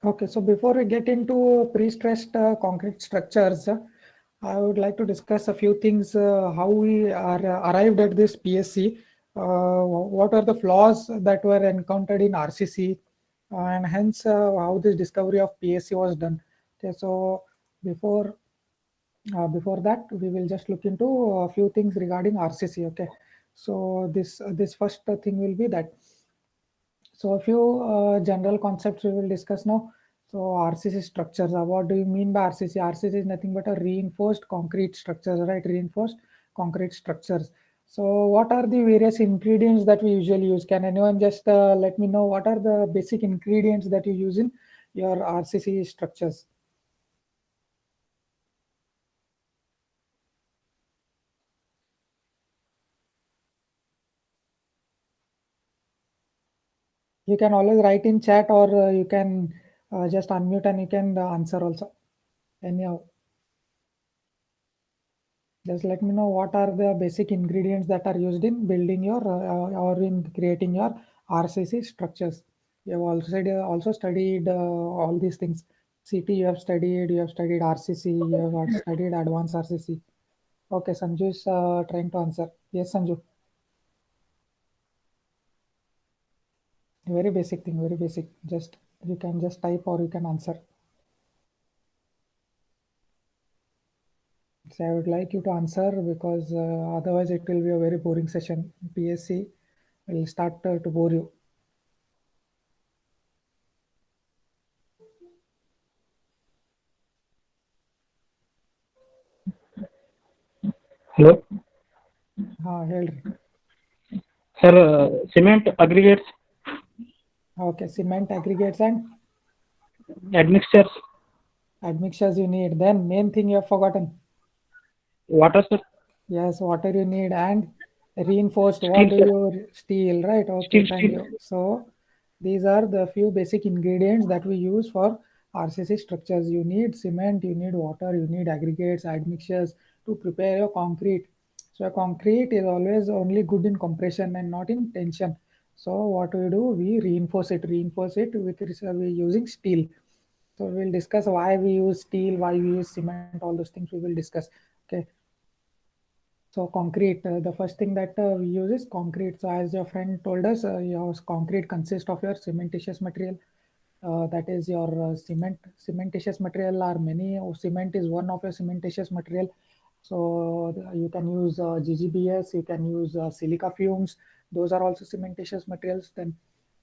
Okay, so before we get into pre-stressed concrete structures, I would like to discuss a few things, how we are arrived at this PSC, what are the flaws that were encountered in RCC, and hence how this discovery of PSC was done. Okay, so before before that, we will just look into a few things regarding RCC. Okay, so this first thing will be that. So a few general concepts we will discuss now. So RCC structures. What do you mean by RCC? RCC is nothing but a reinforced concrete structures, right? Reinforced concrete structures. So what are the various ingredients that we usually use? Can anyone just let me know what are the basic ingredients that you use in your RCC structures? You can always write in chat, or you can just unmute and you can answer also. Anyhow. Just let me know what are the basic ingredients that are used in building your or in creating your RCC structures. You have also studied all these things. CT you have studied RCC, you have studied advanced RCC. Okay, Sanju is trying to answer. Yes, Sanju. Very basic thing, very basic. Just you can just type or you can answer. So I would like you to answer because otherwise it will be a very boring session. PSC will start to bore you. Hello, ಹೇಳ್ರಿ. sir. Cement aggregates, Okay, cement aggregates and admixtures, admixtures you need. Then main thing you have forgotten. water, sir. Yes, water you need and reinforced. What Steel, do sir. you steel, right? Okay, Steel, thank steel. you. So these are the few basic ingredients that we use for RCC structures. You need cement, you need water, you need aggregates, admixtures to prepare your concrete. So a concrete is always only good in compression and not in tension. So what we do, we reinforce it with we using steel. So we'll discuss why we use steel, why we use cement, all those things we will discuss. Okay. So concrete, the first thing that we use is concrete. So as your friend told us, your concrete consists of your cementitious material. That is your cement. Cementitious material are many. Cement is one of your cementitious material. So you can use GGBS, you can use silica fumes. Those are also cementitious materials. Then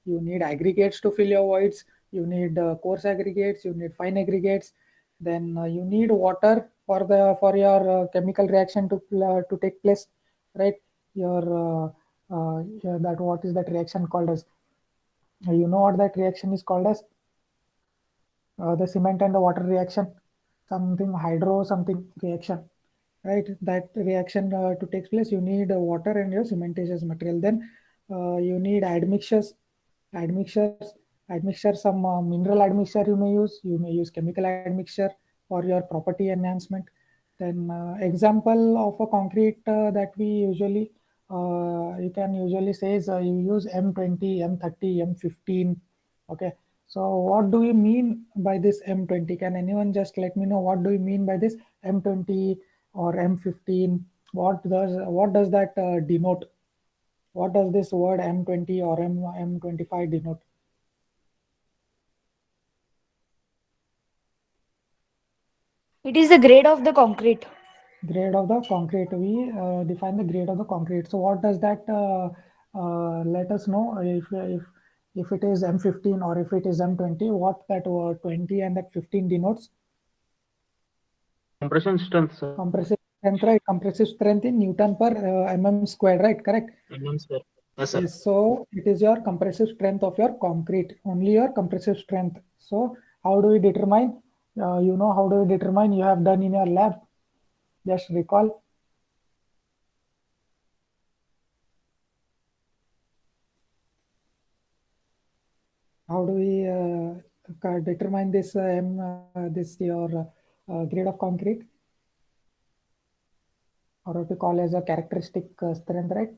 you need aggregates to fill your voids. You need coarse aggregates. You need fine aggregates. Then you need water for your chemical reaction to take place, right? Your that what is that reaction called as? You know what that reaction is called as? The cement and the water reaction, something hydro something reaction, right? That reaction to take place, you need water and your cementitious material. Then you need admixtures admixture, some mineral admixture you may use. You may use chemical admixture for your property enhancement. Then example of a concrete that we usually you can usually say is you use M20, M30, M15. Okay, so what do you mean by this M20? Can anyone just let me know what do you mean by this M20 or M15? What does that denote? What does this word M20 or M25 denote? It is the grade of the concrete. Grade of the concrete. We define the grade of the concrete. So what does that let us know if it is M15 or if it is M20? What that 20 and that 15 denotes? Compression strength, sir. Compressive strength, right? Compressive strength in Newton per mm squared, right? Correct. Mm, sir. Yes, sir. Yes, so it is your compressive strength of your concrete, only your compressive strength. So how do we determine? How do we determine? You have done in your lab. Just recall. How do we determine this your grade of concrete, or what we call as a characteristic strength, right?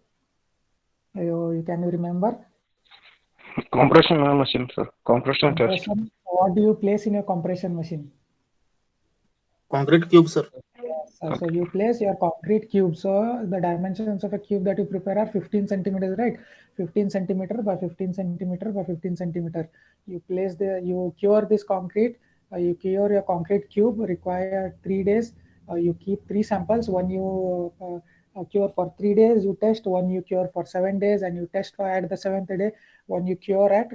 You can you remember? Compression machine, sir. Compression test. Compression. What do you place in your compression machine? Concrete cube, sir. Yes, so you place your concrete cube. So the dimensions of a cube that you prepare are 15 centimeters, right? 15 centimeter by 15 centimeter by 15 centimeter. You cure this concrete. You cure your concrete cube. Require 3 days. You keep 3 samples. One you cure for 3 days. You test. One you cure for 7 days, and you test for at the seventh day. One you cure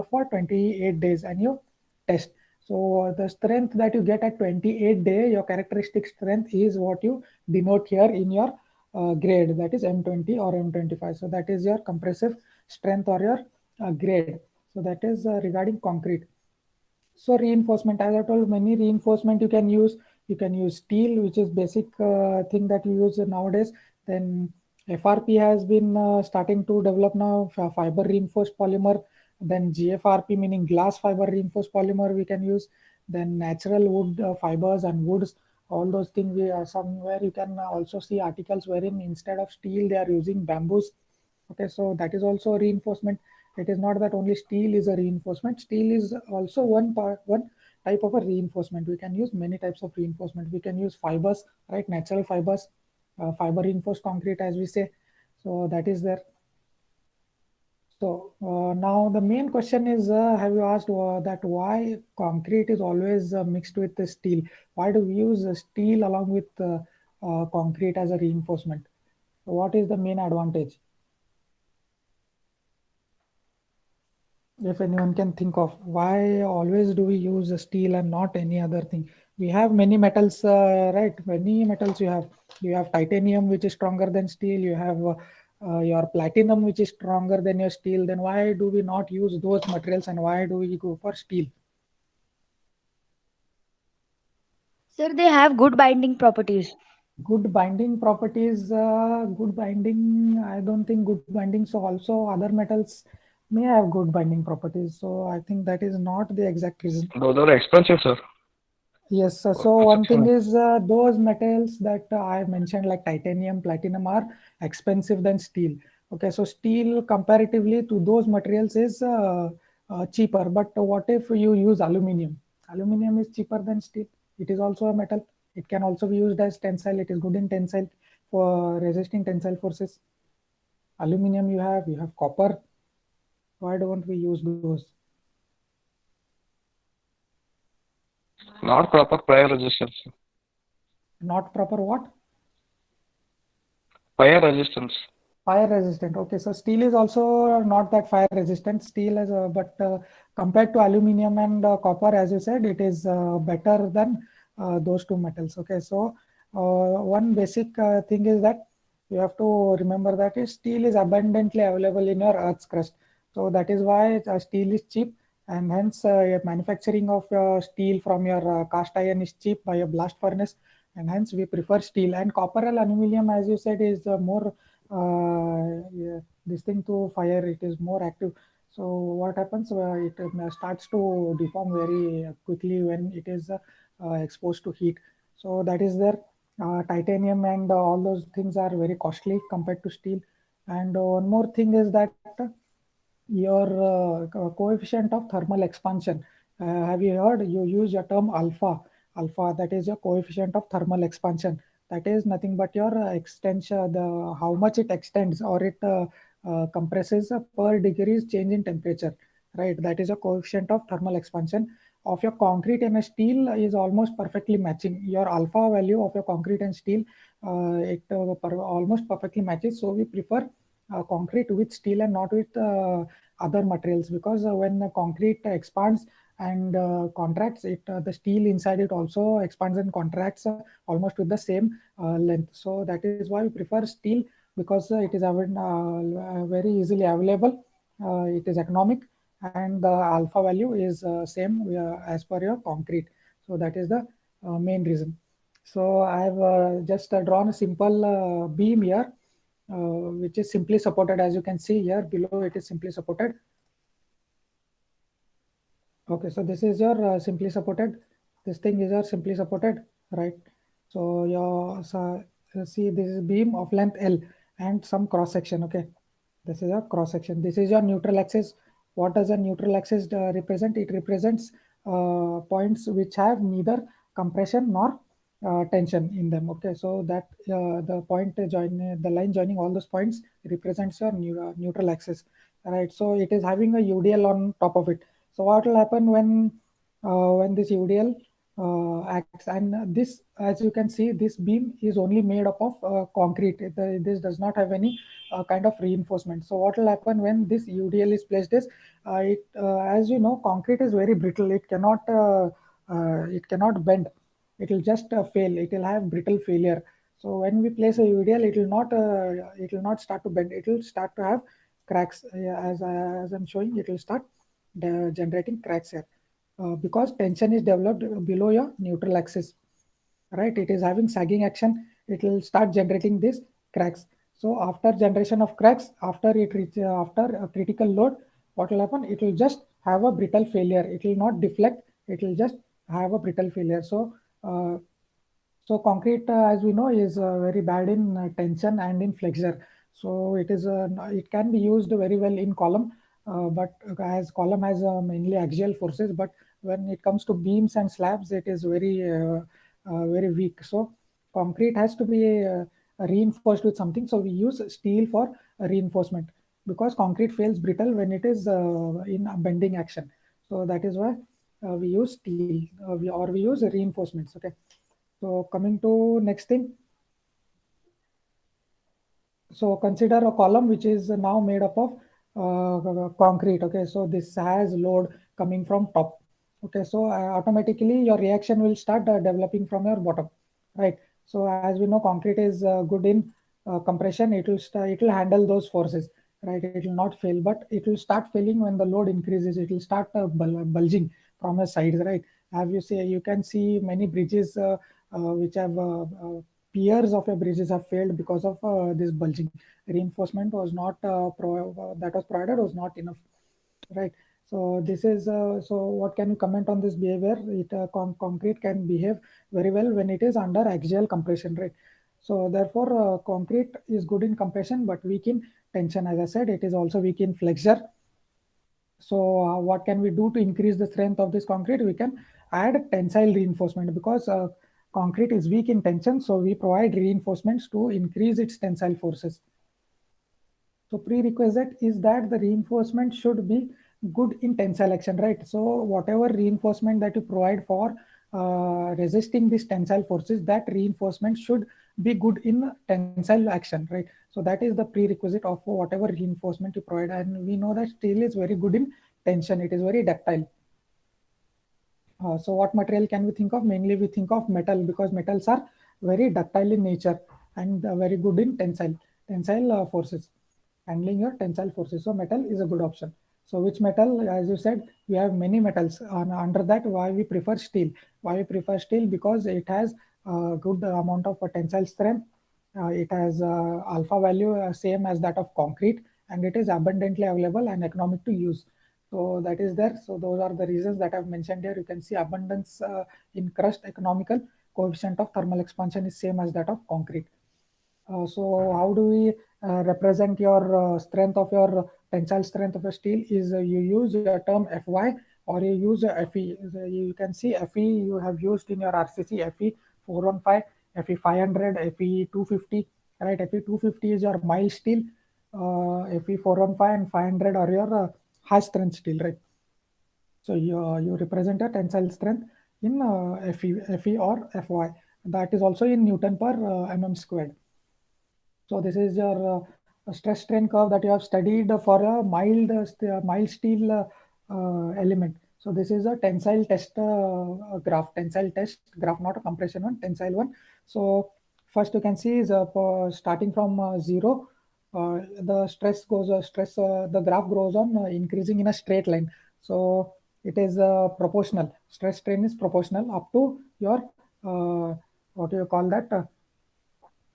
for 28 days, and you test. So the strength that you get at 28 day, your characteristic strength is what you denote here in your grade, that is M20 or M25. So that is your compressive strength or your grade. So that is regarding concrete. So reinforcement, as I told, many reinforcement you can use. You can use steel, which is basic thing that you use nowadays. Then FRP has been starting to develop now, fiber reinforced polymer. Then GFRP, meaning glass fiber reinforced polymer, we can use. Then natural wood fibers and woods, all those things. We are somewhere you can also see articles wherein instead of steel they are using bamboos. Okay, so that is also reinforcement. It is not that only steel is a reinforcement. Steel is also one type of a reinforcement. We can use many types of reinforcement. We can use fibers, right? Natural fibers, fiber reinforced concrete, as we say. So that is there. So now the main question is, have you asked that why concrete is always mixed with the steel? Why do we use steel along with concrete as a reinforcement? What is the main advantage? If anyone can think of, why always do we use steel and not any other thing? We have many metals, right? Many metals you have titanium, which is stronger than steel. You have your platinum, which is stronger than your steel. Then why do we not use those materials, and why do we go for steel? Sir, they have good binding properties. Good binding properties, good binding, I don't think good binding. So also other metals may have good binding properties. So I think that is not the exact reason. Those are expensive, sir. Yes, so one thing is those metals that I mentioned, like titanium, platinum, are expensive than steel. Okay, so steel comparatively to those materials is cheaper. But what if you use aluminum? Aluminum is cheaper than steel. It is also a metal. It can also be used as tensile. It is good in tensile for resisting tensile forces. Aluminum you have copper. Why don't we use those? Not proper fire resistance. Not proper what? Fire resistance. Fire resistant. Okay, so steel is also not that fire resistant. Steel is, but compared to aluminum and copper, as you said, it is better than those two metals. Okay, so one basic thing is that you have to remember that steel is abundantly available in your Earth's crust. So that is why steel is cheap, and hence manufacturing of steel from your cast iron is cheap by a blast furnace, and hence we prefer steel. And copper and aluminum, as you said, is more yeah, this thing to fire, it is more active. So what happens, it starts to deform very quickly when it is exposed to heat. So that is there. Titanium and all those things are very costly compared to steel. And one more thing is that your coefficient of thermal expansion. Have you heard? You use your term alpha. Alpha, that is your coefficient of thermal expansion. That is nothing but your extension, the how much it extends or it compresses per degrees change in temperature. Right, that is a coefficient of thermal expansion of your concrete and a steel is almost perfectly matching. Your alpha value of your concrete and steel, almost perfectly matches. So we prefer concrete with steel and not with other materials, because when the concrete expands and contracts, it the steel inside it also expands and contracts almost with the same length. So that is why we prefer steel, because it is very easily available, it is economic, and the alpha value is same as per your concrete. So that is the main reason. So I have just drawn a simple beam here, which is simply supported. As you can see here below, it is simply supported. Okay, so this is your simply supported. This thing is your simply supported, right? So your see, this is beam of length L and some cross section. Okay, this is a cross section. This is your neutral axis. What does a neutral axis represent? It represents points which have neither compression nor tension in them. Okay, so that the point the line joining all those points represents your neutral axis, right? So it is having a UDL on top of it. So what will happen when this UDL acts, and this, as you can see, this beam is only made up of concrete. This does not have any kind of reinforcement. So what will happen when this UDL is placed is, as you know, concrete is very brittle. It cannot bend. It will just fail. It will have brittle failure. So when we place a UDL, it will not start to bend. It will start to have cracks. As I'm showing, it will start generating cracks here because tension is developed below your neutral axis, right? It is having sagging action. It will start generating these cracks. So after generation of cracks, after after a critical load, what will happen? It will just have a brittle failure. It will not deflect. It will just have a brittle failure. Uh, so concrete, as we know, is very bad in tension and in flexure. So it can be used very well in column, but as column has mainly axial forces, but when it comes to beams and slabs, it is very weak. So concrete has to be reinforced with something. So we use steel for reinforcement because concrete fails brittle when it is in a bending action. So that is why we use steel, we use reinforcements. Okay. So coming to next thing, so consider a column which is now made up of concrete. Okay, so this has load coming from top. Okay, so automatically your reaction will start developing from your bottom, right? So as we know, concrete is good in compression. It will handle those forces, right? It will not fail, but it will start failing when the load increases. It will start bulging from the sides, right? Have you see? You can see many bridges which have piers of your bridges have failed because of this bulging. Reinforcement was not that was provided was not enough, right? So this is so what can you comment on this behavior? Concrete can behave very well when it is under axial compression, right? So therefore concrete is good in compression but weak in tension. As I said, it is also weak in flexure. So what can we do to increase the strength of this concrete? We can add tensile reinforcement because concrete is weak in tension. So we provide reinforcements to increase its tensile forces. So prerequisite is that the reinforcement should be good in tensile action, right? So whatever reinforcement that you provide for resisting these tensile forces, that reinforcement should be good in tensile action, right? So that is the prerequisite of whatever reinforcement you provide. And we know that steel is very good in tension. It is very ductile. So what material can we think of? Mainly we think of metal because metals are very ductile in nature and very good in tensile forces, handling your tensile forces. So metal is a good option. So which metal? As you said, we have many metals. Under that, why we prefer steel? Why we prefer steel? Because it has a good amount of tensile strength. It has alpha value same as that of concrete, and it is abundantly available and economic to use. So that is there. So those are the reasons that I've mentioned here. You can see abundance in crust, economical, coefficient of thermal expansion is same as that of concrete. So how do we represent your strength of your tensile strength of a steel is you use your term Fy or you use Fe. You can see Fe you have used in your RCC Fe 415, Fe 500, Fe 250, right? Fe 250 is your mild steel, Fe 415 and 500 are your high strength steel, right? So you represent a tensile strength in Fe or Fy. That is also in Newton per mm squared. So this is your stress strain curve that you have studied for a mild steel element. So this is a tensile test graph, tensile test graph, not a compression one, tensile one. So first you can see is starting from zero, the the graph goes on increasing in a straight line. So it is proportional. Stress strain is proportional up to your what do you call that?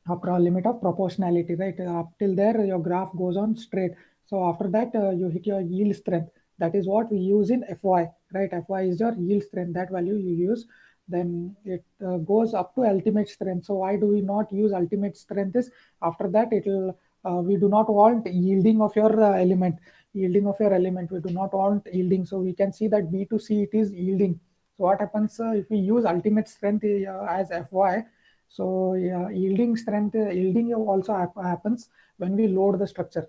Upper limit of proportionality, right? Up till there, your graph goes on straight. So after that, you hit your yield strength. That is what we use in Fy, right? Fy is your yield strength. That value you use, then it goes up to ultimate strength. So why do we not use ultimate strength? Is after that it will we do not want yielding of your element. yielding of your element. We do not want yielding. So we can see that B to C, it is yielding. So what happens if we use ultimate strength as Fy? So yielding strength, yielding also happens when we load the structure.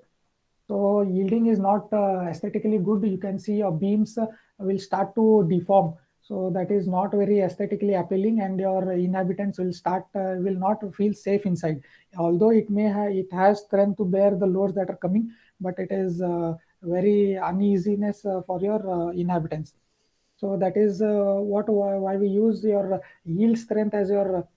So yielding is not aesthetically good. You can see your beams will start to deform. So that is not very aesthetically appealing, and your inhabitants will not feel safe inside. Although it has strength to bear the loads that are coming, but it is very uneasiness for your inhabitants. So that is why we use your yield strength as your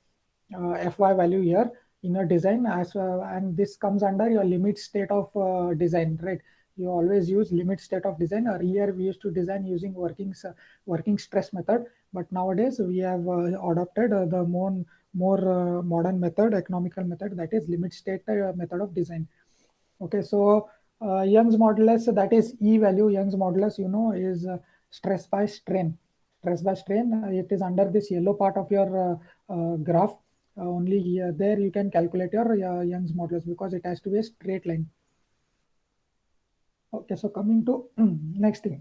Fy value here in your design, and this comes under your limit state of design, right? You always use limit state of design. Earlier we used to design using working stress method, but nowadays we have adopted the more modern method, economical method, that is limit state method of design. Okay, so Young's modulus, that is E value. Young's modulus, is stress by strain. Stress by strain, it is under this yellow part of your graph. Only here, there you can calculate your Young's modulus, because it has to be a straight line. Okay, so coming to next thing,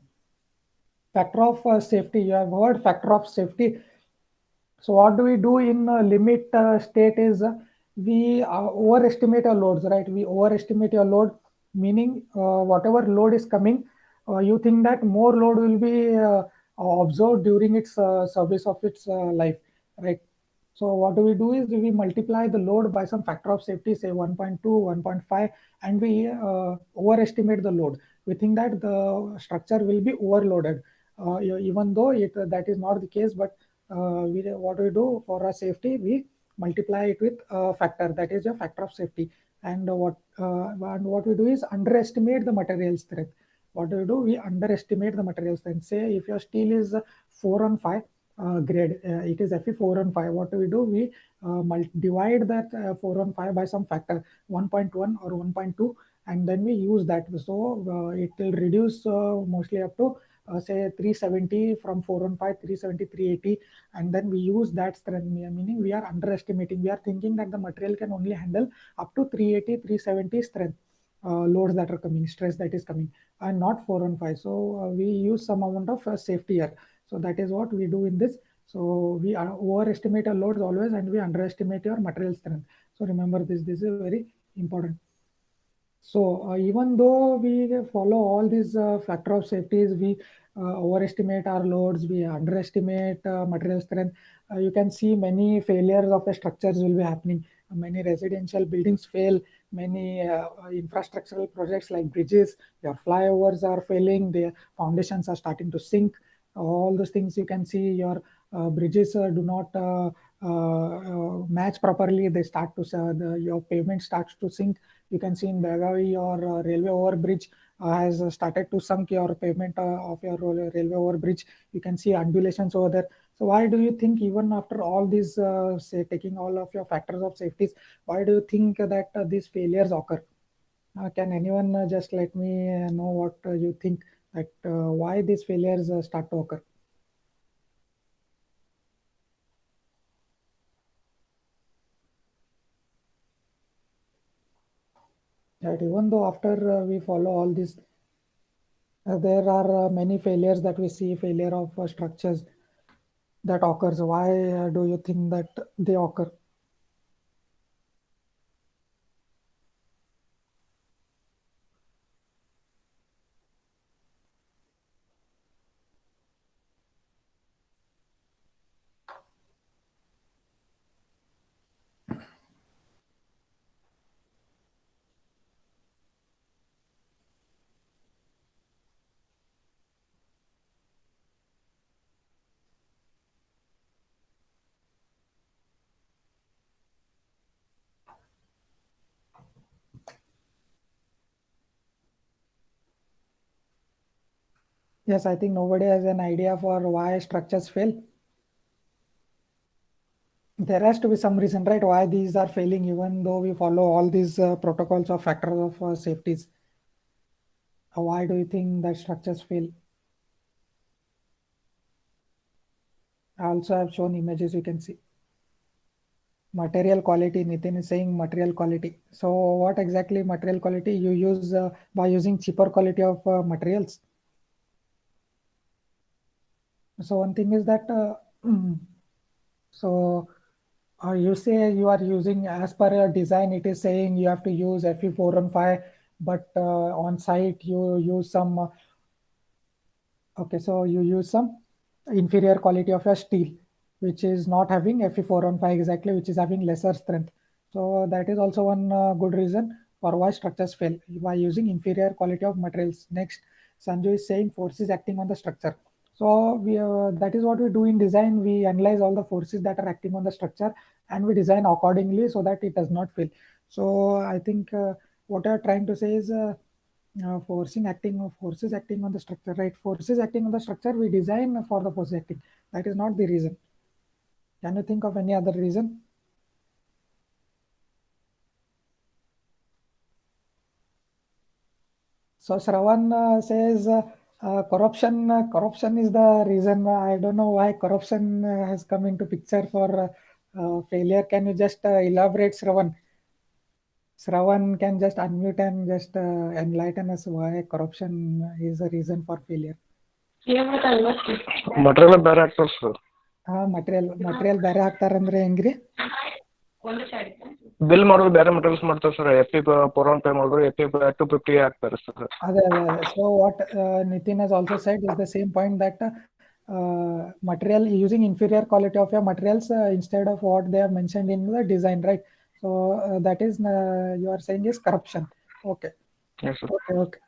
factor of safety. You have heard factor of safety. So what do we do in limit state is we overestimate our loads, right? We overestimate your load, meaning whatever load is coming, you think that more load will be observed during its service of its life, right? So what do we do is we multiply the load by some factor of safety, say 1.2, 1.5, and we overestimate the load. We think that the structure will be overloaded, even though that is not the case. But what we do for our safety, we multiply it with a factor, that is a factor of safety. And what we do is underestimate the material strength. What do we do? We underestimate the material strength. Say if your steel is 4 on 5 grade, it is Fe 4 on 5. What do we do? We divide that 4 on 5 by some factor, 1.1 or 1.2, and then we use that. So it will reduce mostly up to say 370 from 4 on 5, 370, 380, and then we use that strength, meaning we are underestimating. We are thinking that the material can only handle up to 380, 370 strength. Loads that are coming, stress that is coming, and not 4 on 5. So we use some amount of safety here. So that is what we do in this. So we overestimate our loads always, and we underestimate your material strength. So remember this. This is very important. So even though we follow all these factor of safeties, we overestimate our loads, we underestimate material strength. You can see many failures of the structures will be happening. Many residential buildings fail. Many infrastructural projects like bridges, your flyovers are failing. The foundations are starting to sink. All those things you can see. Your bridges do not match properly. They start to your pavement starts to sink. You can see in Belgavi, your railway overbridge has started to sunk your pavement of your railway overbridge. You can see undulations over there. So why do you think, even after all these, say taking all of your factors of safeties, why do you think that these failures occur? Can anyone just let me know what you think, that why these failures start to occur? That even though after we follow all this, there are many failures that we see, failure of structures that occurs. Why do you think that they occur? Yes, I think nobody has an idea for why structures fail. There has to be some reason, right? Why these are failing, even though we follow all these protocols or factors of safeties. Why do you think that structures fail? I also have shown images, you can see. Material quality, Nitin is saying material quality. So what exactly material quality you use by using cheaper quality of materials? So one thing is that so you say you are using as per your design, it is saying you have to use Fe415, but on site you use some okay, so you use some inferior quality of your steel, which is not having Fe415 exactly, which is having lesser strength. So that is also one good reason for why structures fail by using inferior quality of materials. Next, Sanju is saying forces acting on the structure. So we that is what we do in design. We analyze all the forces that are acting on the structure and we design accordingly so that it does not fail. So I think what I'm trying to say is forces acting on the structure, right? Forces acting on the structure, we design for the forces acting. That is not the reason. Can you think of any other reason? So Shravan says corruption is the reason. I don't know why corruption has come into picture for failure. Can you just elaborate, Shravan? Shravan can just unmute and just enlighten us why corruption is a reason for failure. Material ಬೇರೆ ಆಗ್ತದೆ sir. Material ಬೇರೆ ಹಾಕ್ತಾರಂದ್ರೆ ಹೆಂಗ್ರಿ? Bill ಮಾಡೋದು ಬೇರೆ materials ಮಾಡ್ತಾರೆ sir. Fe415 ಮಾಡಿದ್ರು Fe250 ಹಾಕ್ತಾರೆ sir. ಅದೇ. So what Nitin has also said is the same point that material using inferior quality of your materials instead of what they have mentioned in the design, right? So that is you are saying is corruption. Okay. Yes, sir. Okay.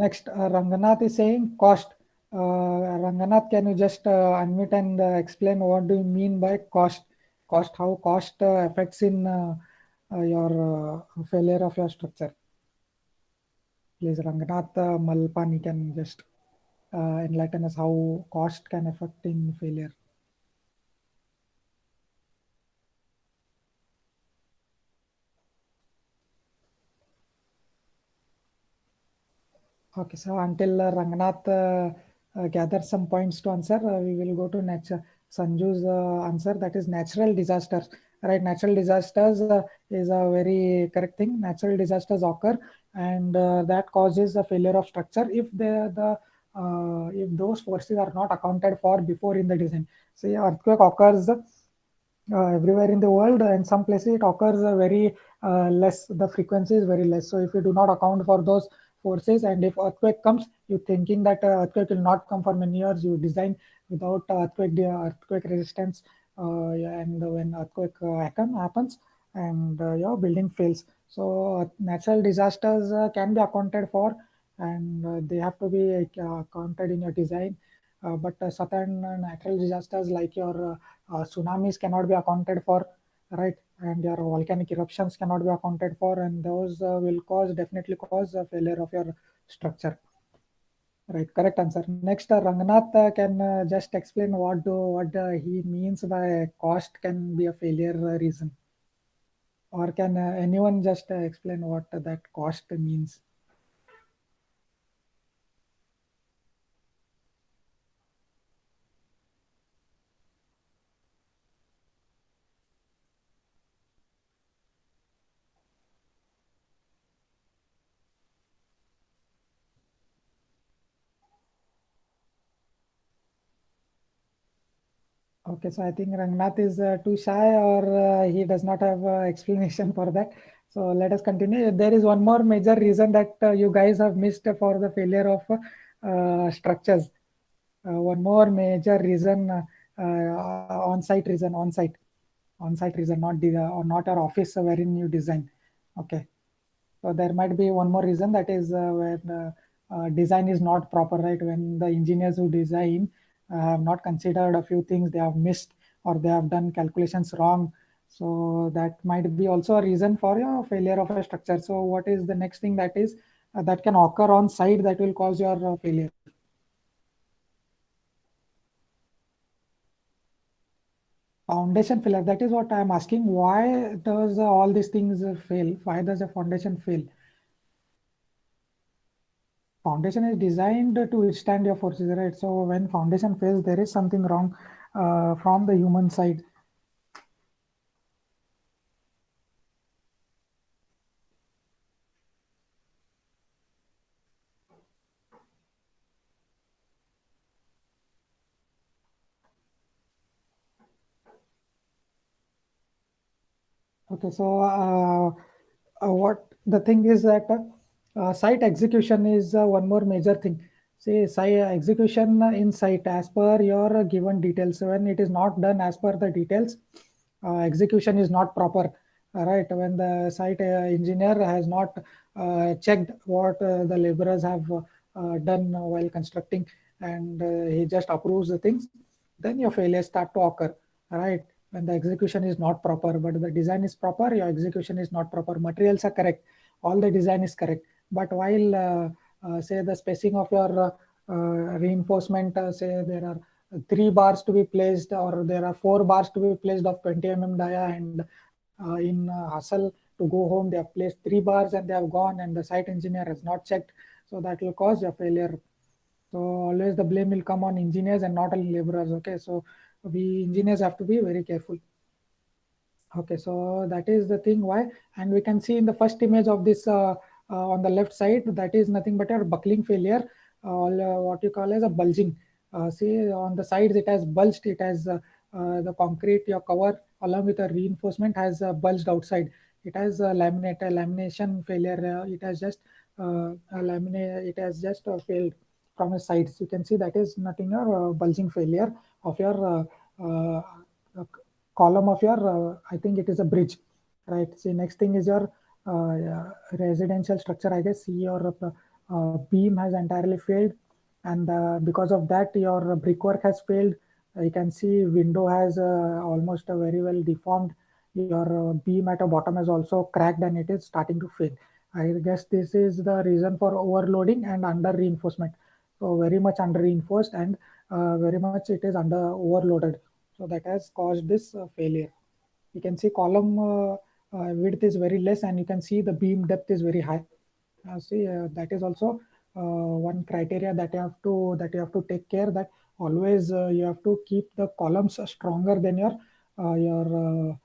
Next, Ranganath is saying cost. Ranganath, can you just unmute and explain what do you mean by cost? Cost, how cost affects in your failure of your structure? Please, Ranganath Malpani can just enlighten us how cost can affect in failure. Okay, so until Ranganath gathers some points to answer, we will go to Sanju's answer, that is natural disasters. Right, natural disasters is a very correct thing. Natural disasters occur, and that causes a failure of structure if if those forces are not accounted for before in the design. Say earthquake occurs everywhere in the world, and some places it occurs very less. The frequency is very less. So if you do not account for those forces, and if earthquake comes, you thinking that earthquake will not come for many years, you design without earthquake resistance, and when earthquake happens, and your building fails. So natural disasters can be accounted for, and they have to be counted in your design. But certain natural disasters like your tsunamis cannot be accounted for, right? And your volcanic eruptions cannot be accounted for, and those will definitely cause a failure of your structure. Right, correct answer. Next, Ranganath can just explain what he means by cost can be a failure reason, or can anyone just explain what that cost means? Okay, so I think Rangnath is too shy, or he does not have explanation for that. So let us continue. There is one more major reason that you guys have missed for the failure of structures. One more major reason, on-site reason, not or not our office wherein you design. Okay, so there might be one more reason, that is when design is not proper, right? When the engineers who design have not considered a few things, they have missed, or they have done calculations wrong. So that might be also a reason for your failure of a structure. So what is the next thing that is that can occur on site that will cause your failure? Foundation failure. That is what I am asking. Why does all these things fail? Why does a foundation fail? Foundation is designed to withstand your forces, right? So when foundation fails, there is something wrong from the human side. Okay, so what the thing is that site execution is one more major thing. See, site execution in site as per your given details. When it is not done as per the details, execution is not proper. Right? When the site engineer has not checked what the laborers have done while constructing, and he just approves the things, then your failures start to occur. Right? When the execution is not proper, but the design is proper, your execution is not proper. Materials are correct, all the design is correct, but while say the spacing of your reinforcement, say there are 3 bars to be placed, or there are 4 bars to be placed of 20 dia, and in hustle to go home they have placed 3 bars and they have gone, and the site engineer has not checked, so that will cause your failure. So always the blame will come on engineers and not on laborers. Okay, so we engineers have to be very careful. Okay, so that is the thing why, and we can see in the first image of this on the left side, that is nothing but a buckling failure, what you call as a bulging. See on the sides it has bulged, it has the concrete, your cover along with the reinforcement has bulged outside. It has lamination failure. It has just it has just failed from the sides. You can see that is nothing or bulging failure of your column of your I think it is a bridge, right? See, next thing is your residential structure. I guess your beam has entirely failed, and because of that your brickwork has failed. You can see window has almost very well deformed. Your beam at the bottom is also cracked and it is starting to fail. I guess this is the reason for overloading and under reinforcement. So very much under reinforced, and very much it is under overloaded, so that has caused this failure. You can see column width is very less, and you can see the beam depth is very high. See, that is also one criteria that you have to take care, that always you have to keep the columns stronger than your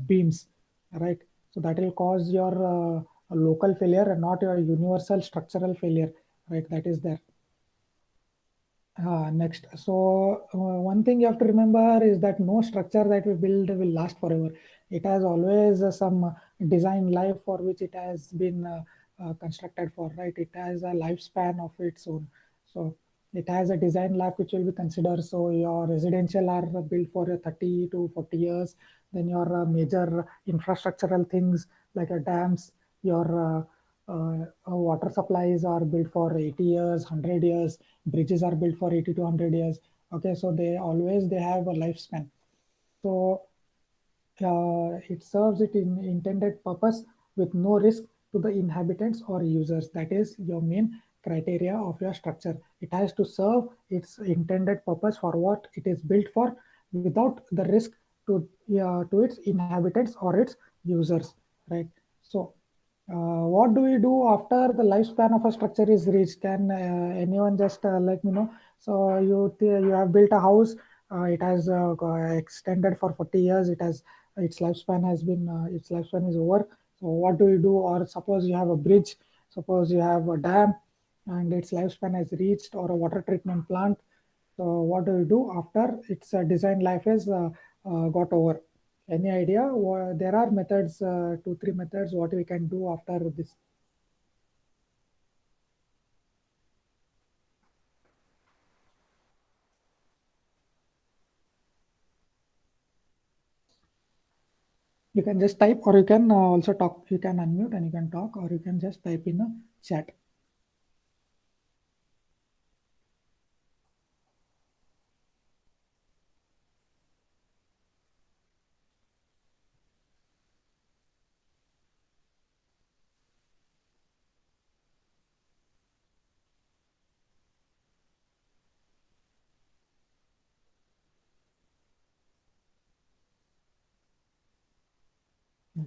beams, right? So that will cause your local failure and not your universal structural failure, right? That is there. Next, so one thing you have to remember is that no structure that we build will last forever. It has always some design life for which it has been constructed for, right? It has a lifespan of its own. So it has a design life which will be considered. So your residential are built for 30 to 40 years. Then your major infrastructural things like dams, your water supplies are built for 80 years, 100 years. Bridges are built for 80 to 100 years. Okay, so they have a lifespan. So it serves its intended purpose with no risk to the inhabitants or users. That is your main criteria of your structure. It has to serve its intended purpose for what it is built for, without the risk to its inhabitants or its users, right? So what do we do after the lifespan of a structure is reached? Can anyone just let me know? So you have built a house. It has extended for 40 years. It has its lifespan is over. So what do you do? Or suppose you have a bridge. Suppose you have a dam, and its lifespan has reached, or a water treatment plant. So what do you do after its design life is got over? Any idea? There are methods, 2, 3 methods, what we can do after this. You can just type, or you can also talk. You can unmute and you can talk, or you can just type in a chat.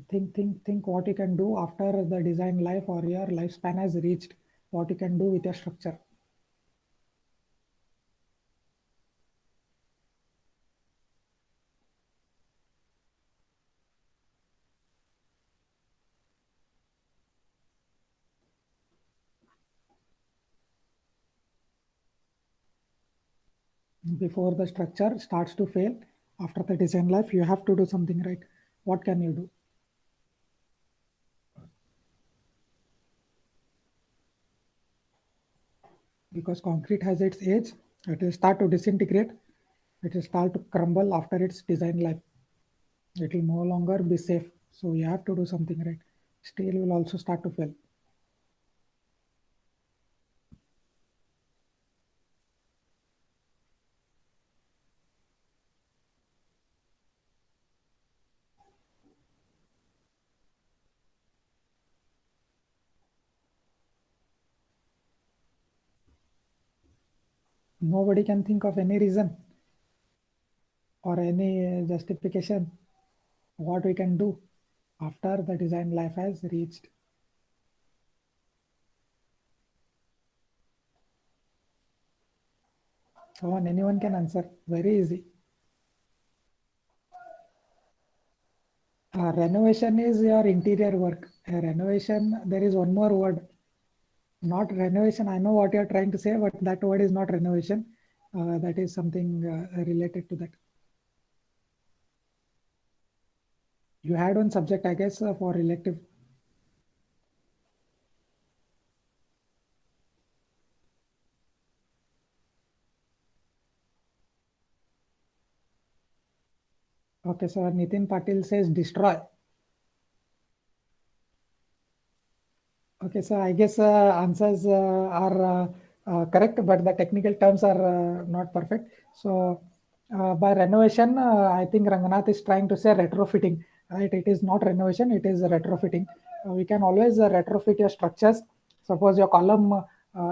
Think what you can do after the design life or your lifespan has reached. What you can do with your structure. Before the structure starts to fail, after the design life, you have to do something, right? What can you do? because concrete has its age. It will start to disintegrate. It will start to crumble after its design life. It will no longer be safe. So you have to do something, right? Steel will also start to fail. Nobody can think of any reason or any justification what we can do after the design life has reached. Come on, anyone can answer. Very easy. Renovation is your interior work. Renovation, there is one more word, not renovation. I know what you're trying to say, but that word is not renovation. That is something related to that. You had one subject, I guess, for elective. Okay, so Nitin Patil says destroy. Okay, so I guess answers are correct, but the technical terms are not perfect. So by renovation, I think Ranganath is trying to say retrofitting, right? It is not renovation, it is retrofitting. We can always retrofit your structures. Suppose your column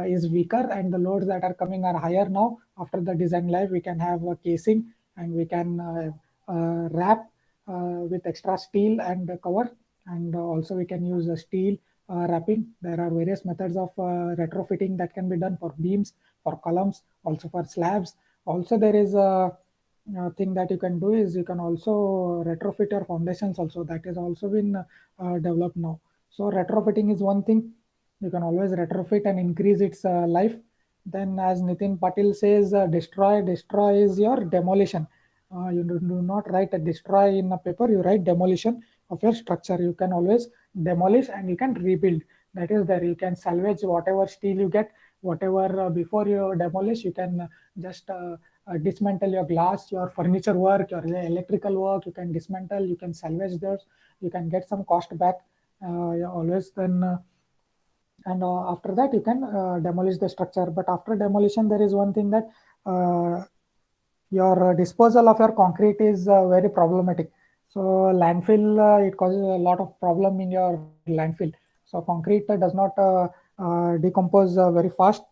is weaker and the loads that are coming are higher now. After the design life, we can have a casing and we can wrap with extra steel and cover. And also we can use steel wrapping. There are various methods of retrofitting that can be done for beams, for columns, also for slabs. Also, there is a thing that you can do is you can also retrofit your foundations also. That has also been developed now. So retrofitting is one thing. You can always retrofit and increase its life. Then, as Nitin Patil says, destroy. Destroy is your demolition. You do not write a destroy in a paper. You write demolition of your structure. You can always demolish and you can rebuild. That is there. You can salvage whatever steel you get, whatever before you demolish. You can just dismantle your glass, your furniture work, your electrical work. You can dismantle. You can salvage those. You can get some cost back. Always then. And after that you can demolish the structure, but after demolition there is one thing that your disposal of your concrete is very problematic. So landfill, it causes a lot of problem in your landfill. So concrete does not decompose very fast,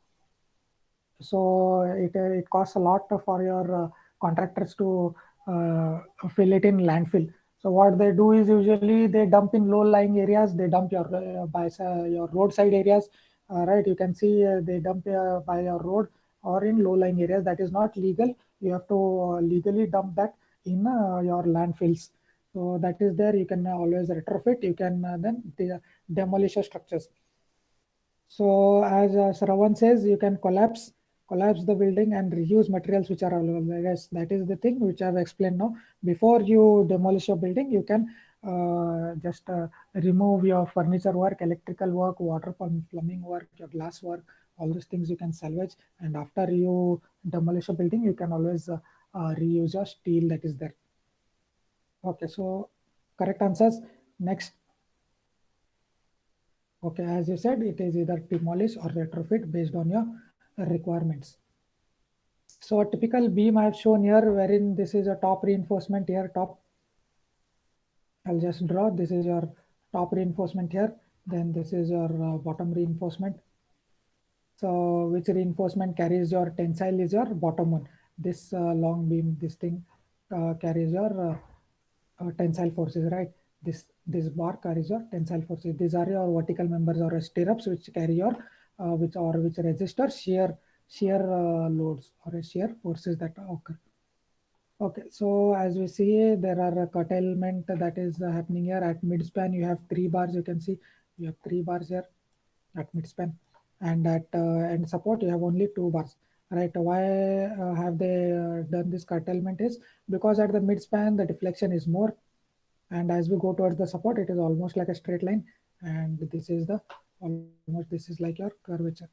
so it costs a lot for your contractors to fill it in landfill. So what they do is usually they dump in low lying areas. They dump your roadside areas, right? You can see they dump by your road or in low lying areas. That is not legal. You have to legally dump that in your landfills. So that is there. You can always retrofit. You can then demolish your structures. So as Shravan says, you can collapse the building and reuse materials which are available. I guess that is the thing which I've explained now. Before you demolish your building, you can just remove your furniture work, electrical work, water plumbing work, your glass work, all those things you can salvage. And after you demolish a building, you can always reuse your steel that is there. Okay, so correct answers. Next. Okay, as you said, it is either demolish or retrofit based on your requirements. So a typical beam I have shown here, wherein this is a top reinforcement here, top. I'll just draw. This is your top reinforcement here. Then this is your bottom reinforcement. So which reinforcement carries your tensile is your bottom one. This long beam, this thing carries your tensile forces, right? This bar carries your tensile forces. These are your vertical members or stirrups which carry your which register shear loads or shear forces that occur. Okay, so as we see, there are a curtailment that is happening here at midspan. You have 3 bars. You can see you have 3 bars here at midspan, and at end support you have only 2 bars. Right? Why have they done this curtailment? Is because at the midspan the deflection is more, and as we go towards the support, it is almost like a straight line, and this is the almost this is like your curvature.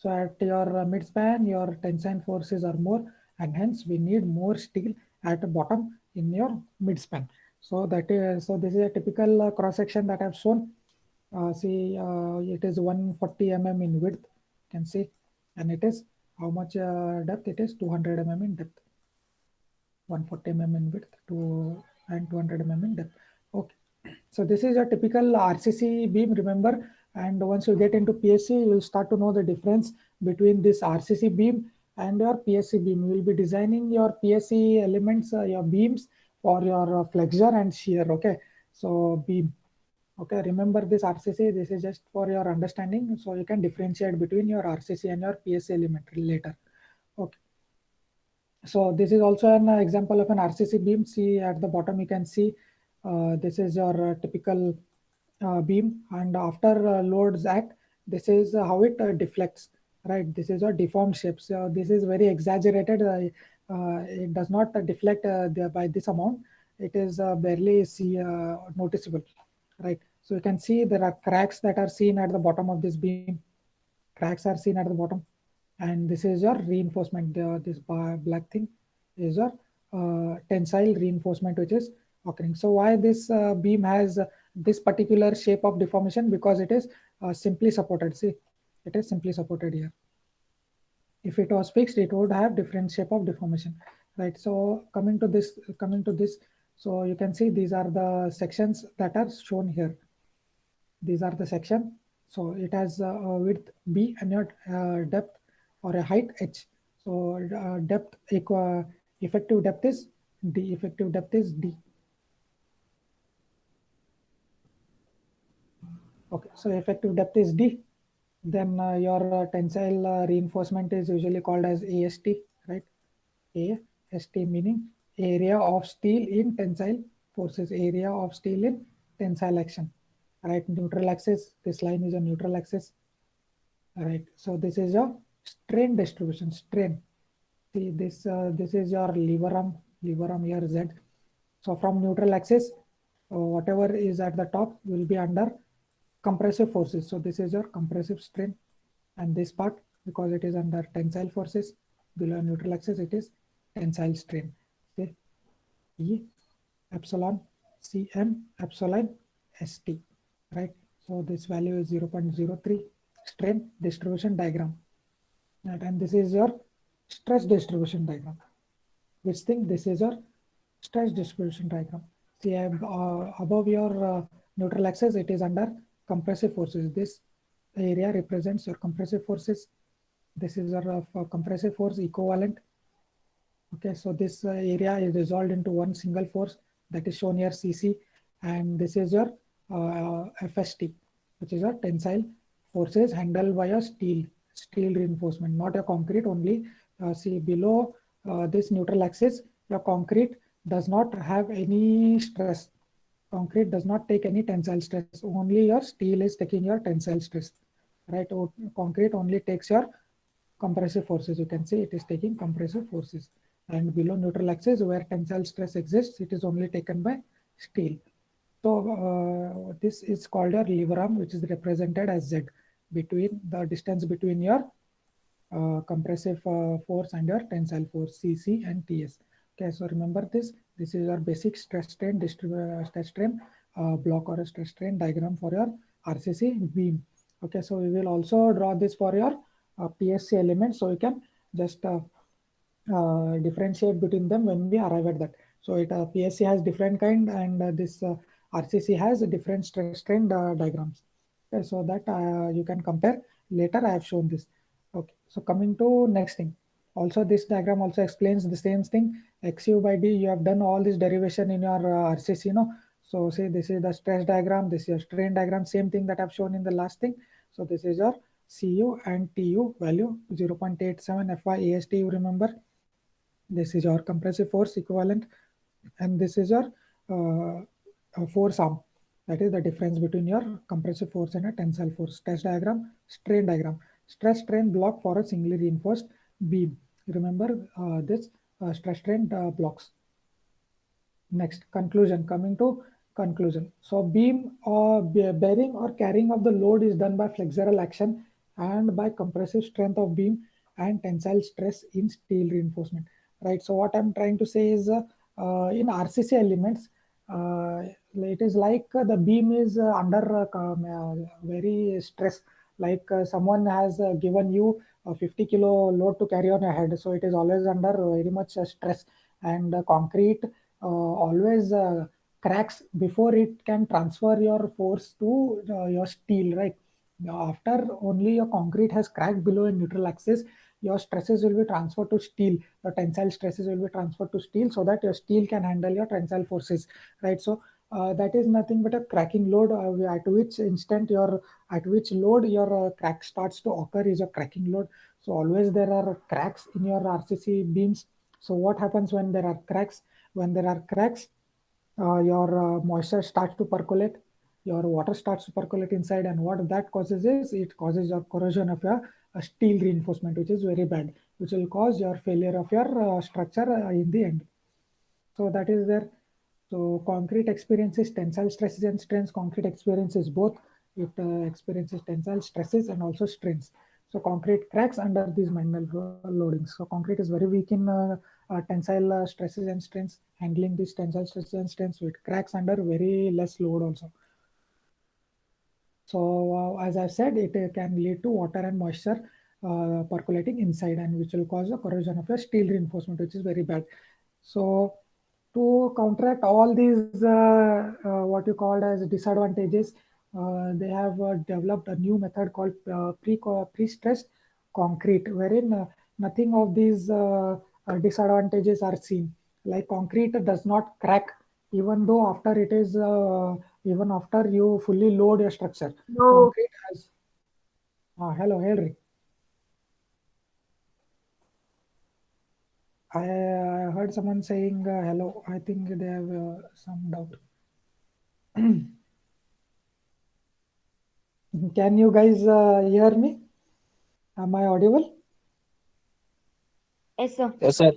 So at your midspan, your tensile forces are more, and hence we need more steel at the bottom in your midspan. So this is a typical cross section that I've shown. See, it is 140 mm in width. You can see, and it is how much depth? It is 200 mm in depth. 140 mm in width and 200 mm in depth. Okay, so this is a typical RCC beam, remember, and once you get into PSC, you'll start to know the difference between this RCC beam and your PSC beam. You will be designing your PSC elements, your beams for your flexure and shear. Okay, so beam. Okay, remember this RCC, this is just for your understanding, so you can differentiate between your RCC and your PSC element later. Okay. So this is also an example of an RCC beam. See at the bottom, you can see this is your typical beam, and after loads act, this is how it deflects, right? This is a deformed shape. So this is very exaggerated. It does not deflect by this amount. It is barely noticeable, right? So you can see there are cracks that are seen at the bottom of this beam. Cracks are seen at the bottom, and this is your reinforcement. This black thing is your tensile reinforcement which is occurring. So why this beam has this particular shape of deformation? Because it is simply supported. See, it is simply supported here. If it was fixed, it would have different shape of deformation, right? So coming to this, so you can see these are the sections that are shown here. These are the section. So it has a width B and your depth or a height H. So depth effective depth is D. Effective depth is D. Okay, so effective depth is D. Then your tensile reinforcement is usually called as AST, right? AST meaning area of steel in tensile forces, area of steel in tensile action, right? Neutral axis, this line is a neutral axis, right? So this is a strain distribution, strain. See this is your lever arm here Z. So from neutral axis, whatever is at the top will be under compressive forces. So this is your compressive strain, and this part, because it is under tensile forces below neutral axis, it is tensile strain. Okay. E epsilon Cm epsilon St, right? So this value is 0.03 strain distribution diagram, right? And this is your stress distribution diagram. Which thing? This is your stress distribution diagram. See, above your neutral axis, it is under compressive forces. This area represents your compressive forces. This is your compressive force equivalent. Okay, so this area is resolved into one single force that is shown here, Cc, and this is your FST, which is a tensile forces handled by a steel reinforcement, not a concrete only. See below this neutral axis, your concrete does not have any stress. Concrete does not take any tensile stress. Only your steel is taking your tensile stress, right? Concrete only takes your compressive forces. You can see it is taking compressive forces, and below neutral axis where tensile stress exists, it is only taken by steel. So this is called your lever arm, which is represented as Z, between the distance between your compressive force and your tensile force, Cc and Ts. Okay, so remember this. This is your basic stress strain block or a stress strain diagram for your RCC beam. Okay, so we will also draw this for your PSC element, so you can just differentiate between them when we arrive at that. So it PSC has different kind, and this RCC has different stress strain diagrams. Okay, so that you can compare later. I have shown this. Okay, so coming to next thing. Also, this diagram also explains the same thing. XU by D, you have done all this derivation in your RCC, So say this is the stress diagram, this is your strain diagram, same thing that I've shown in the last thing. So this is your Cu and Tu value 0.87 Fy AST, you remember. This is your compressive force equivalent, and this is your force arm. That is the difference between your compressive force and a tensile force. Stress diagram, strain diagram. Stress strain block for a singly reinforced beam. Remember this stress strain blocks. Next, conclusion. Coming to conclusion. So beam or bearing or carrying of the load is done by flexural action and by compressive strength of beam and tensile stress in steel reinforcement, right? So what I'm trying to say is in RCC elements, it is like the beam is under very stress, like someone has given you a 50 kilo load to carry on your head, so it is always under very much stress, and concrete always cracks before it can transfer your force to your steel, right? Now, after only your concrete has cracked below a neutral axis, your stresses will be transferred to steel. Your tensile stresses will be transferred to steel so that your steel can handle your tensile forces, right? So that is nothing but a cracking load, at which load your crack starts to occur is a cracking load. So always there are cracks in your RCC beams. So what happens when there are cracks? When there are cracks, your moisture starts to percolate, your water starts to percolate inside, and what that causes is it causes your corrosion of your steel reinforcement, which is very bad, which will cause your failure of your structure in the end. So that is there. So concrete experiences tensile stresses and strains. Concrete experiences both. It experiences tensile stresses and also strains. So concrete cracks under these manual loadings. So concrete is very weak in tensile stresses and strains, handling these tensile stresses and strains. So it cracks under very less load also. So as I said, it can lead to water and moisture percolating inside, and which will cause the corrosion of a steel reinforcement, which is very bad. So to counteract all these what you called as disadvantages, they have developed a new method called pre-stressed concrete, wherein nothing of these disadvantages are seen. Like concrete does not crack even though after it is even after you fully load your structure. No. Concrete has hello Henry. I heard someone saying hello. I think they have some doubt. Can you guys hear me? Am I audible? Yes, sir. Yes, sir.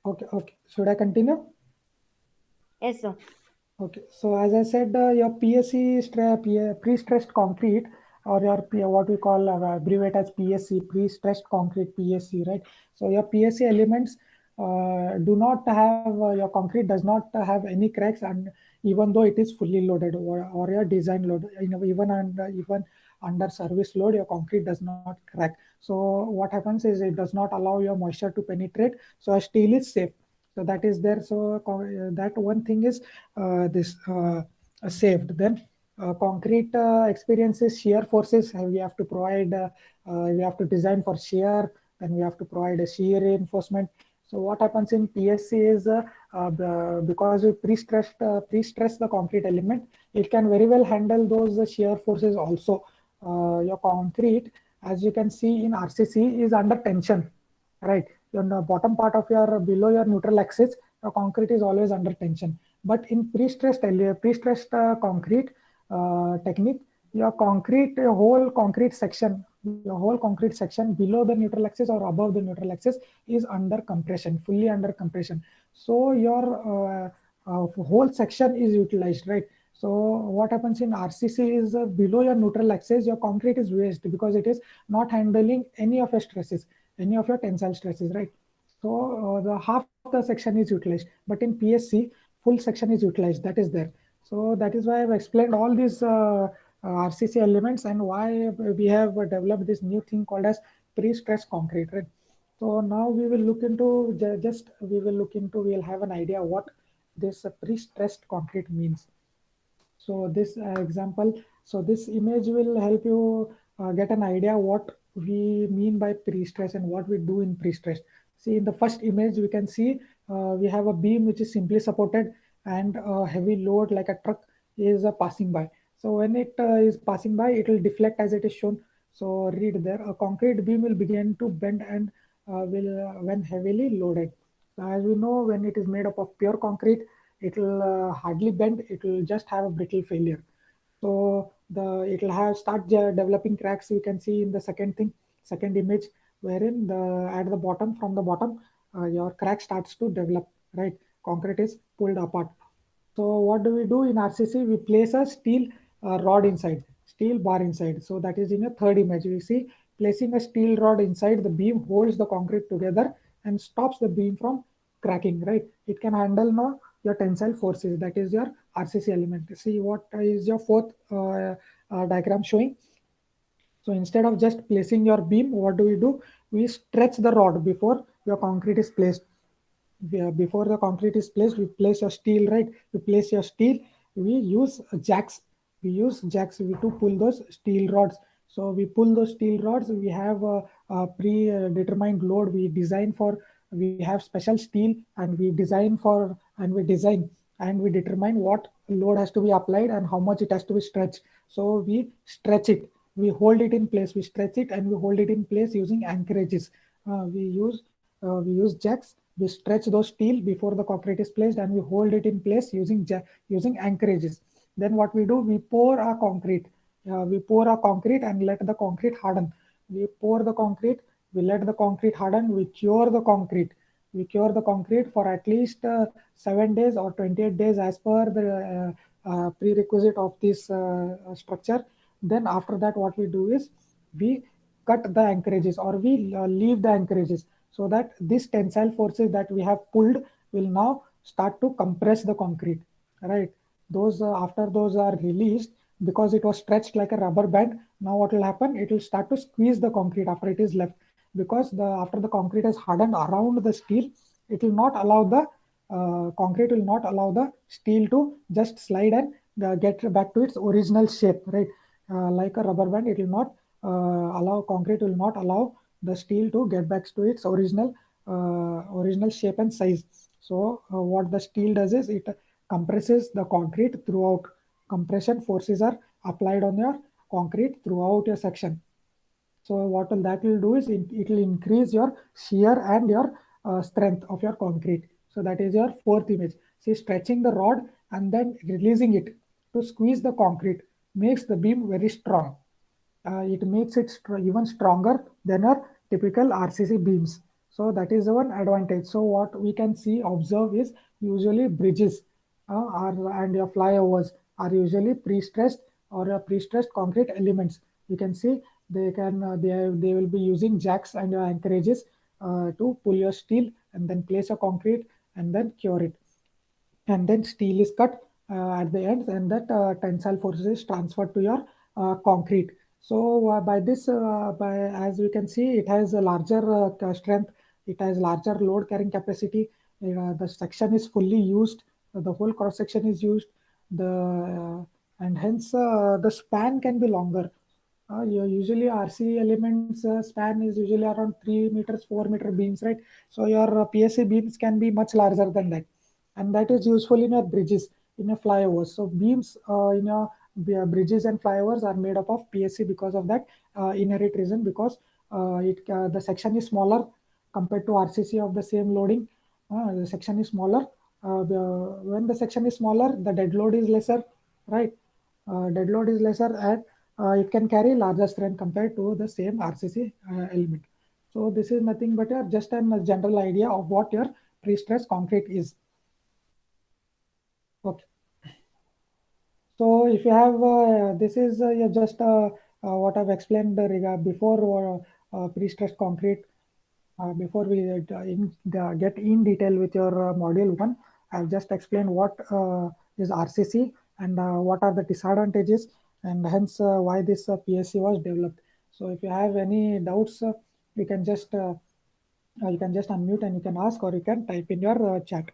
Okay, okay. Should I continue? Yes, sir. Okay. So as I said, your PSC pre-stressed concrete, or your what we call abbreviate as PSC, pre-stressed concrete PSC, right? So your PSC elements do not have your concrete does not have any cracks, and even though it is fully loaded, or your design load, even under service load, your concrete does not crack. So what happens is it does not allow your moisture to penetrate, so a steel is safe. So that is there. So that one thing is this saved. Then concrete experiences shear forces. We have to provide. We have to design for shear. Then we have to provide a shear reinforcement. So what happens in PSC is because we pre-stress the concrete element, it can very well handle those shear forces also. Your concrete, as you can see in RCC, is under tension, right? On the bottom part of your below your neutral axis, the concrete is always under tension. But in pre-stressed concrete technique, your whole concrete section below the neutral axis or above the neutral axis is under compression, fully under compression. So your whole section is utilized, right? So what happens in RCC is below your neutral axis, your concrete is waste because it is not handling any of your stresses, any of your tensile stresses, right? So the half the section is utilized, but in PSC, full section is utilized. That is there. So that is why I've explained all these RCC elements and why we have developed this new thing called as pre-stressed concrete, right? So now we will look into we'll have an idea what this pre-stressed concrete means. So this example, so this image will help you get an idea what we mean by pre-stress and what we do in pre-stress. See, in the first image, we can see we have a beam which is simply supported, and a heavy load like a truck is passing by. So when it is passing by, it will deflect as it is shown. So read there, a concrete beam will begin to bend and will when heavily loaded. So as we know, when it is made up of pure concrete, it will hardly bend. It will just have a brittle failure. So it will have start developing cracks. You can see in the second image, wherein the at the bottom from the bottom, your crack starts to develop. Right, concrete is pulled apart. So what do we do in RCC? We place a steel rod inside. steel bar inside. So that is in a third image. We see placing a steel rod inside the beam holds the concrete together and stops the beam from cracking, right? It can handle now your tensile forces. That is your RCC element. See what is your fourth diagram showing. So instead of just placing your beam, what do? We stretch the rod before your concrete is placed. Before the concrete is placed, we place your steel, right? We place your steel. We use jacks. We use jacks to pull those steel rods. So we pull those steel rods. We have a predetermined load. We design for. We have special steel, and we design for, and we design, and we determine what load has to be applied and how much it has to be stretched. So we stretch it. We hold it in place. We stretch it and we hold it in place using anchorages. We use jacks. We stretch those steel before the concrete is placed, and we hold it in place using anchorages. Then what we do, we pour our concrete. We pour our concrete and let the concrete harden. We pour the concrete, we let the concrete harden, we cure the concrete. We cure the concrete for at least 7 days or 28 days as per the prerequisite of this structure. Then after that, what we do is we cut the anchorages, or we leave the anchorages, so that this tensile forces that we have pulled will now start to compress the concrete, right? Those After those are released, because it was stretched like a rubber band, now what will happen, it will start to squeeze the concrete after it is left, because after the concrete is hardened around the steel, it will not allow the concrete will not allow the steel to just slide and get back to its original shape, right? Like a rubber band, it will not allow concrete will not allow the steel to get back to its original shape and size. So what the steel does is it compresses the concrete throughout. Compression forces are applied on your concrete throughout your section. So that will do is it will increase your shear and your strength of your concrete. So that is your fourth image. See, stretching the rod and then releasing it to squeeze the concrete makes the beam very strong. It makes it even stronger than our typical RCC beams. So that is one advantage. So what we can see, observe is usually bridges and your flyovers are usually pre-stressed or pre-stressed concrete elements. You can see they will be using jacks and anchorages to pull your steel and then place a concrete and then cure it, and then steel is cut at the ends, and that tensile forces is transferred to your concrete. So by this by as we can see, it has a larger strength, it has larger load carrying capacity. The section is fully used, the whole cross section is used, the and hence the span can be longer. Usually RC elements span is usually around 3 meters, 4-meter beams, right? So your PSC beams can be much larger than that, and that is useful in your bridges, in your flyovers. So beams in your bridges and flyovers are made up of PSC because of that inherent reason, because the section is smaller compared to RCC of the same loading. The section is smaller. When the section is smaller, the dead load is lesser, right? Dead load is lesser, and it can carry larger strength compared to the same RCC element. So this is nothing but just a general idea of what your pre-stressed concrete is. Okay. So if you have this is yeah, just what I've explained before pre-stressed concrete. Before we get in detail with your module 1, I've just explained what is RCC and what are the disadvantages, and hence why this PSC was developed. So if you have any doubts, you can just unmute and you can ask, or you can type in your chat.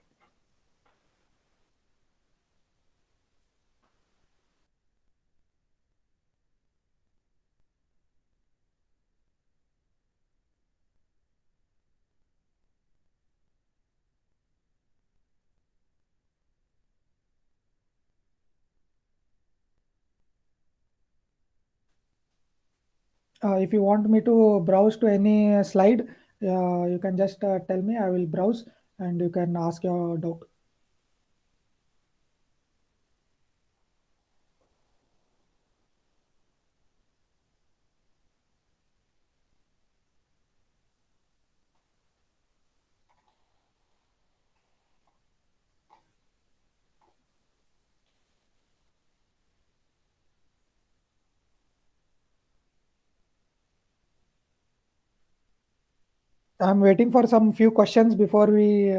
If you want me to browse to any slide, you can just tell me. I will browse and you can ask your doubt. I'm waiting for some few questions before we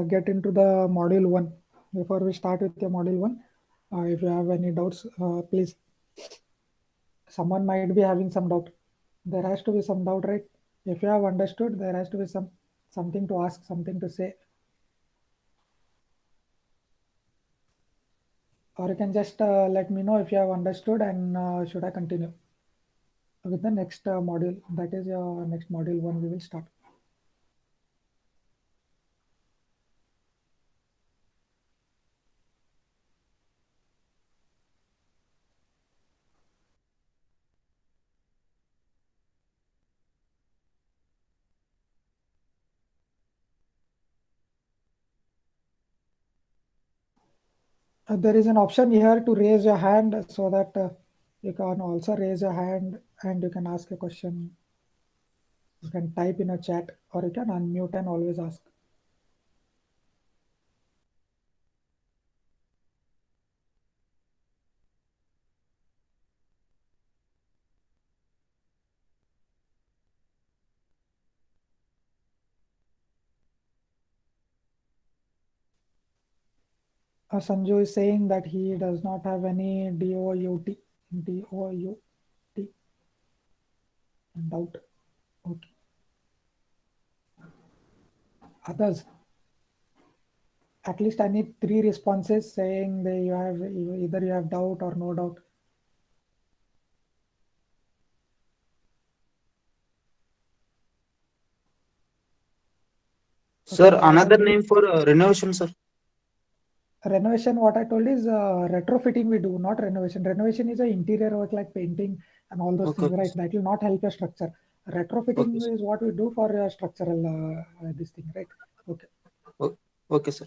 get into the module one. Before we start with the module one, if you have any doubts, please. Someone might be having some doubt. There has to be some doubt, right? If you have understood, there has to be something to ask, something to say, or you can just let me know if you have understood and should I continue with the next module. That is your next module one. We will start. There is an option here to raise your hand so that you can also raise your hand and you can ask a question. You can type in a chat or you can unmute and always ask. Sanju is saying that he does not have any DOUT doubt. Okay. Others, at least I need 3 responses saying that you have either you have doubt or no doubt. Sir, Okay, another name for renovation, sir. renovation, what I told is retrofitting we do, not renovation. Renovation is a interior work like painting and all those Okay, things, okay, right? That will not help your structure. Retrofitting okay, sir. is what we do for structural this thing, right? Okay. Okay, sir.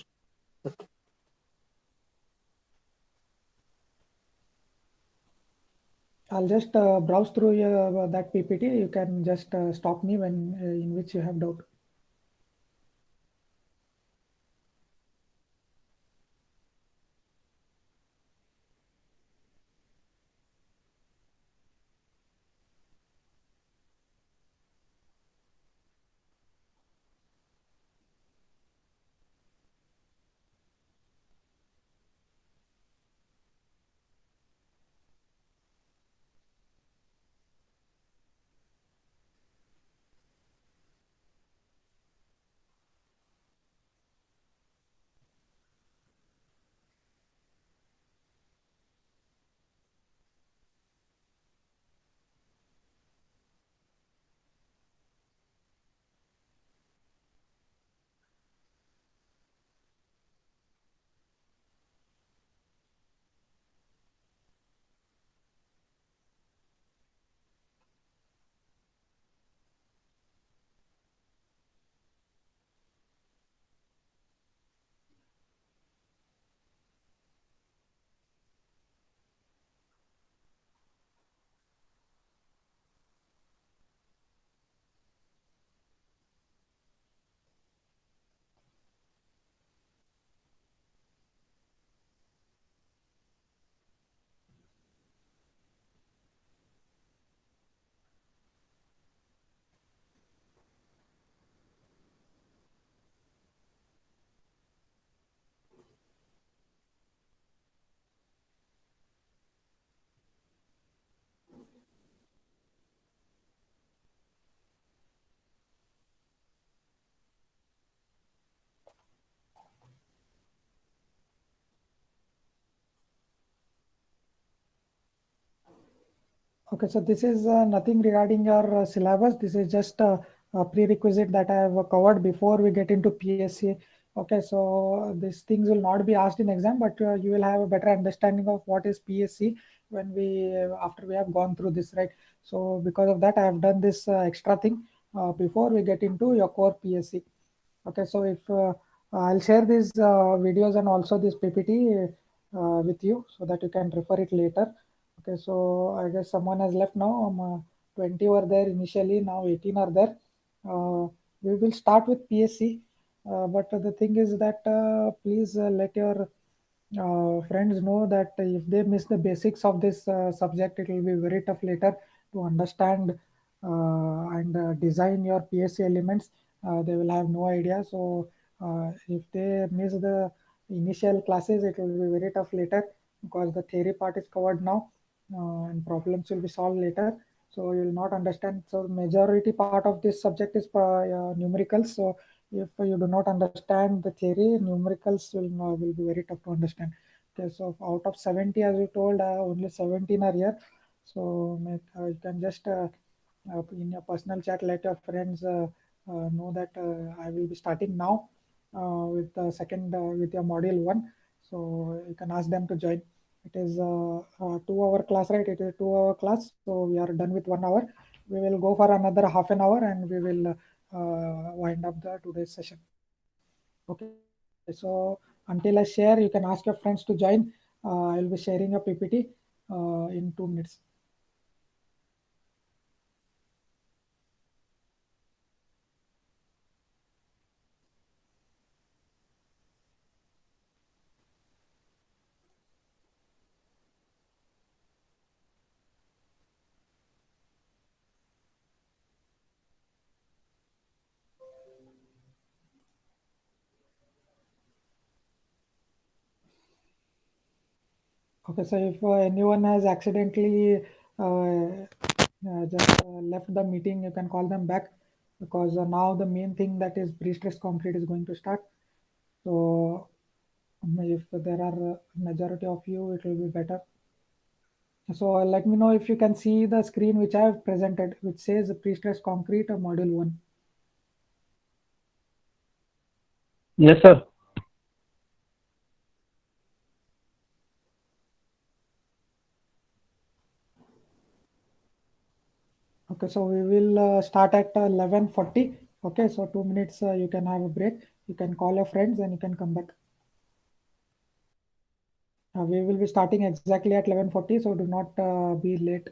I'll just browse through that PPT. You can just stop me when in which you have doubt. Okay, so this is nothing regarding your syllabus. This is just a prerequisite that I have covered before we get into PSC. Okay, so these things will not be asked in exam, but you will have a better understanding of what is PSC when we after we have gone through this, right? So because of that, I have done this extra thing before we get into your core PSC. Okay, so if I'll share these videos and also this PPT with you so that you can refer it later. Okay, so I guess someone has left now. 20 were there initially, now 18 are there. We will start with PSC, but the thing is that please let your friends know that if they miss the basics of this subject, it will be very tough later to understand and design your PSC elements they will have no idea. So if they miss the initial classes, it will be very tough later because the theory part is covered now, and problems will be solved later. So you will not understand. So majority part of this subject is numericals. So if you do not understand the theory, numericals will be very tough to understand. Okay, so out of 70, as you told, only 17 are here. So you can just in your personal chat let your friends know that I will be starting now with the second with your module one. So you can ask them to join. It is a 2 hour class, right? It is a 2 hour class. So we are done with 1 hour. We will go for another half an hour and we will wind up the today's session. Okay. So until I share, you can ask your friends to join. I will be sharing a PPT in 2 minutes. Okay, so if anyone has accidentally just left the meeting, you can call them back because now the main thing that is pre-stressed concrete is going to start. So if there are majority of you, it will be better. So let me know if you can see the screen which I have presented, which says pre-stressed concrete module 1. Yes, sir. Okay, so we will start at 11:40. Okay, so 2 minutes you can have a break. You can call your friends and you can come back. We will be starting exactly at 11:40, so do not be late.